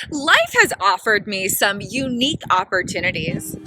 Life has offered me some unique opportunities.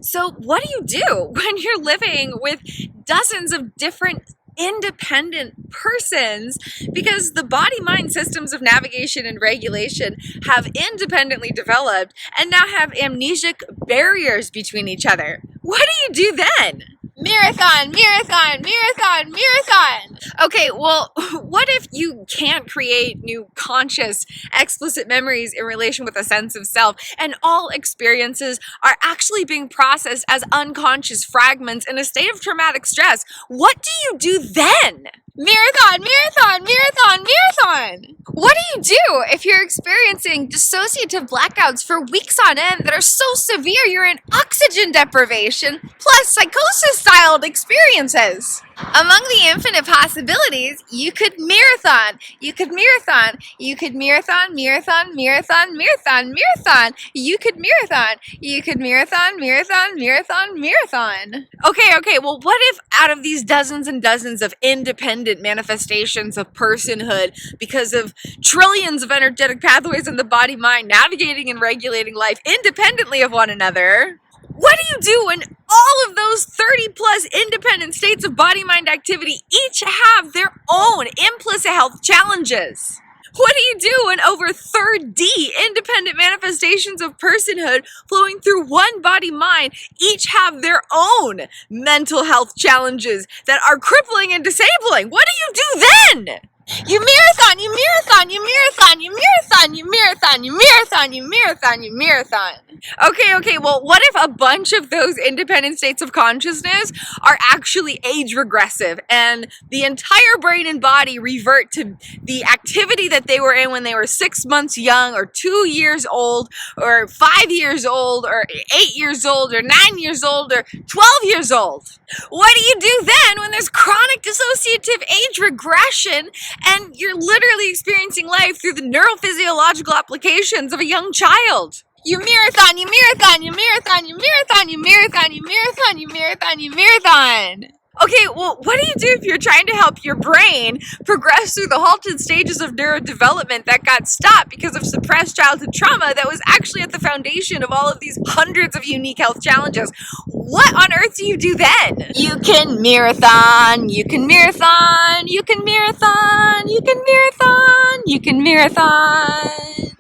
So what do you do when you're living with dozens of different independent persons? Because the body-mind systems of navigation and regulation have independently developed and now have amnesic barriers between each other. What do you do then? Mirrorthon, Mirrorthon, Mirrorthon, Mirrorthon! Okay, well, what if you can't create new conscious, explicit memories in relation with a sense of self, and all experiences are actually being processed as unconscious fragments in a state of traumatic stress? What do you do then? Mirrorthon, Mirrorthon, Mirrorthon, Mirrorthon! What do you do if you're experiencing dissociative blackouts for weeks on end that are so severe you're in oxygen deprivation plus psychosis-styled experiences? Among the infinite possibilities, you could Mirrorthon, you could Mirrorthon, you could Mirrorthon, Mirrorthon, Mirrorthon, Mirrorthon, Mirrorthon, you could Mirrorthon, you could Mirrorthon, Mirrorthon, Mirrorthon, Mirrorthon. Okay, well what if out of these dozens and dozens of independent manifestations of personhood because of trillions of energetic pathways in the body-mind navigating and regulating life independently of one another, what do you do when all of those 30 plus independent states of body-mind activity each have their own implicit health challenges? What do you do when over 30 independent manifestations of personhood flowing through one body-mind each have their own mental health challenges that are crippling and disabling? What do you do then? You Mirrorthon, you Mirrorthon, you Mirrorthon, you Mirrorthon, you Mirrorthon, you Mirrorthon, you Mirrorthon, you Mirrorthon. Okay, well what if a bunch of those independent states of consciousness are actually age regressive and the entire brain and body revert to the activity that they were in when they were 6 months young or 2 years old or 5 years old or 8 years old or 9 years old or 12 years old? What do you do then when there's chronic dissociative age regression and you're literally experiencing life through the neurophysiological applications of a young child? You Mirrorthon, you Mirrorthon, you Mirrorthon, you Mirrorthon, you Mirrorthon, you Mirrorthon, you Mirrorthon, you Mirrorthon. Okay, well, what do you do if you're trying to help your brain progress through the halted stages of neurodevelopment that got stopped because of suppressed childhood trauma that was actually at the foundation of all of these hundreds of unique health challenges? What on earth do you do then? You can Mirrorthon, you can Mirrorthon, you can Mirrorthon, you can Mirrorthon, you can Mirrorthon.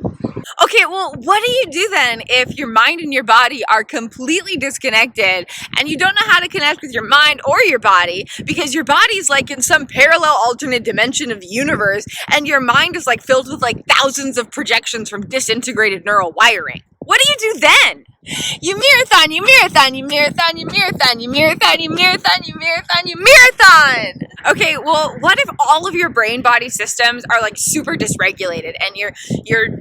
Okay, well, what do you do then if your mind and your body are completely disconnected and you don't know how to connect with your mind or your body because your body's like in some parallel alternate dimension of the universe and your mind is like filled with like thousands of projections from disintegrated neural wiring? What do you do then? You Mirrorthon, you Mirrorthon, you Mirrorthon, you Mirrorthon, you Mirrorthon, you Mirrorthon, you Mirrorthon, you Mirrorthon! Okay, well, what if all of your brain-body systems are like super dysregulated and your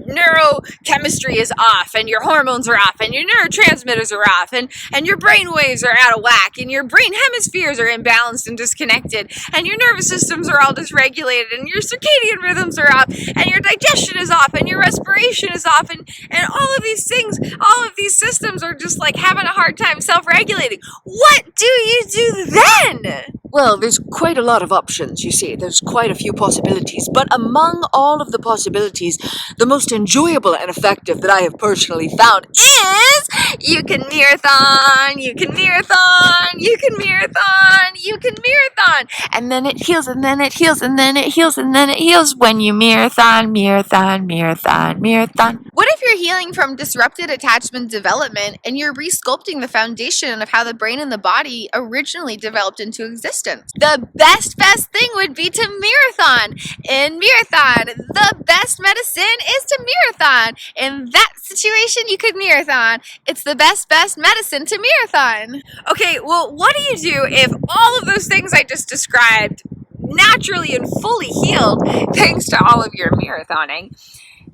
neurochemistry is off and your hormones are off and your neurotransmitters are off and your brain waves are out of whack and your brain hemispheres are imbalanced and disconnected and your nervous systems are all dysregulated and your circadian rhythms are off and your digestion is off and your respiration is off and all of these things, all of these systems are just like having a hard time self-regulating. What do you do then? Well, there's quite a lot of options, you see. There's quite a few possibilities. But among all of the possibilities, the most enjoyable and effective that I have personally found is you can Mirrorthon, you can Mirrorthon, you can Mirrorthon, you can Mirrorthon. And then it heals, and then it heals, and then it heals, and then it heals when you Mirrorthon, Mirrorthon, Mirrorthon, Mirrorthon. What if you're healing from disrupted attachment development and you're resculpting the foundation of how the brain and the body originally developed into existence? The best thing would be to Mirrorthon. In Mirrorthon, the best medicine is to Mirrorthon. In that situation, you could Mirrorthon. It's the best medicine to Mirrorthon. Okay, well, what do you do if all of those things I just described naturally and fully healed thanks to all of your mirrorthoning.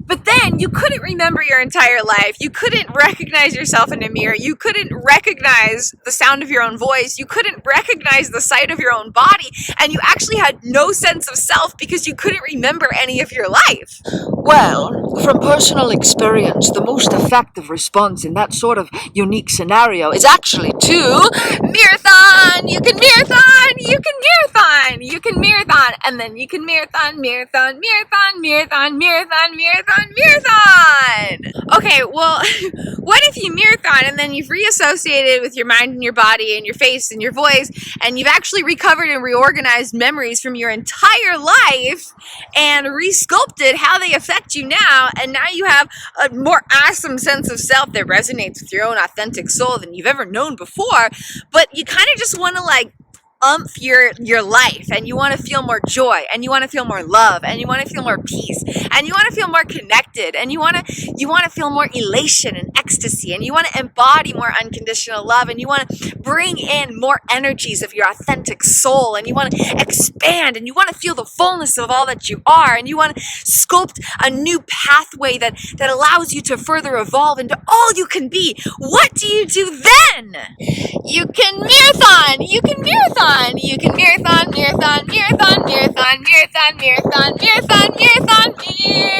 But then you couldn't remember your entire life. You couldn't recognize yourself in a mirror. You couldn't recognize the sound of your own voice. You couldn't recognize the sight of your own body. And you actually had no sense of self because you couldn't remember any of your life. Well, from personal experience, the most effective response in that sort of unique scenario is actually to Mirrorthon! You can mirrorthon! You can mirrorthon! You can mirrorthon! And then you can mirrorthon, mirrorthon, mirrorthon, mirrorthon, mirrorthon, mirrorthon, mirrorthon! Okay, well, what if you mirrorthon and then you've reassociated with your mind and your body and your face and your voice, and you've actually recovered and reorganized memories from your entire life and resculpted how they affect you now, and now you have a more awesome sense of self that resonates with your own authentic soul than you've ever known before, but you kind of just want to your life, and you want to feel more joy, and you want to feel more love, and you want to feel more peace, and you want to feel more connected, and you want to feel more elation and ecstasy, and you want to embody more unconditional love, and you want to bring in more energies of your authentic soul, and you want to expand, and you want to feel the fullness of all that you are, and you want to sculpt a new pathway that allows you to further evolve into all you can be. What do you do then? You can mirrorthon! You can mirrorthon! You can mirrorthon, mirrorthon, mirrorthon, mirrorthon, mirrorthon, mirrorthon, mirrorthon, mirrorthon,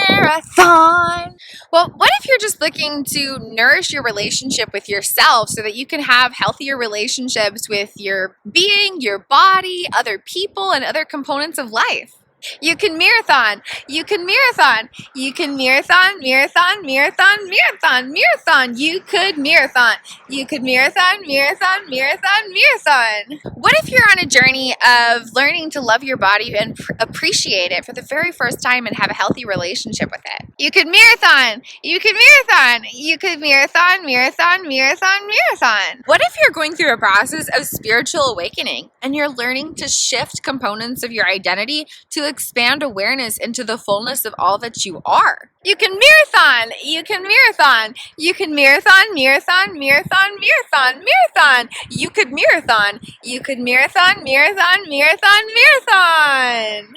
mirrorthon. Well, what if you're just looking to nourish your relationship with yourself so that you can have healthier relationships with your being, your body, other people, and other components of life? You can mirrorthon. You can mirrorthon. You can mirrorthon, mirrorthon, mirrorthon, mirrorthon, mirrorthon. You could mirrorthon. You could mirrorthon, mirrorthon, mirrorthon, mirrorthon. What if you're on a journey of learning to love your body and appreciate it for the very first time and have a healthy relationship with it? You could mirrorthon. You could mirrorthon. You could mirrorthon, mirrorthon, mirrorthon, mirrorthon. What if you're going through a process of spiritual awakening and you're learning to shift components of your identity to expand awareness into the fullness of all that you are? You can mirrorthon. You can mirrorthon. You can mirrorthon, mirrorthon, mirrorthon, mirrorthon, mirrorthon. You could mirrorthon. You could mirrorthon, mirrorthon, mirrorthon, mirrorthon.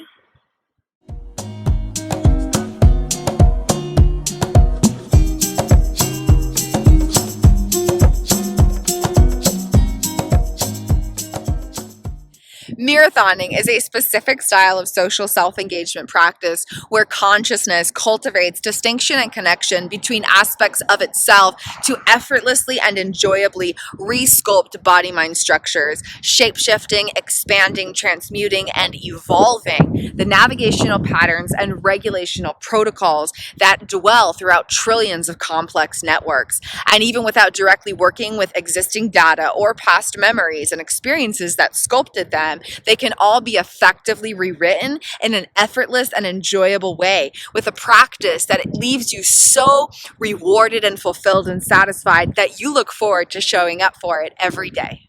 Mirrorthoning is a specific style of social self-engagement practice where consciousness cultivates distinction and connection between aspects of itself to effortlessly and enjoyably resculpt body-mind structures, shape-shifting, expanding, transmuting, and evolving the navigational patterns and regulational protocols that dwell throughout trillions of complex networks. And even without directly working with existing data or past memories and experiences that sculpted them, they can all be effectively rewritten in an effortless and enjoyable way with a practice that it leaves you so rewarded and fulfilled and satisfied that you look forward to showing up for it every day.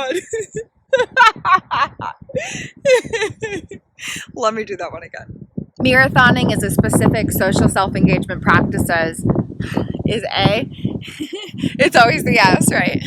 god. Let me do that one again. Mirrorthoning is a specific social self-engagement practices. Is A? It's always the S, right?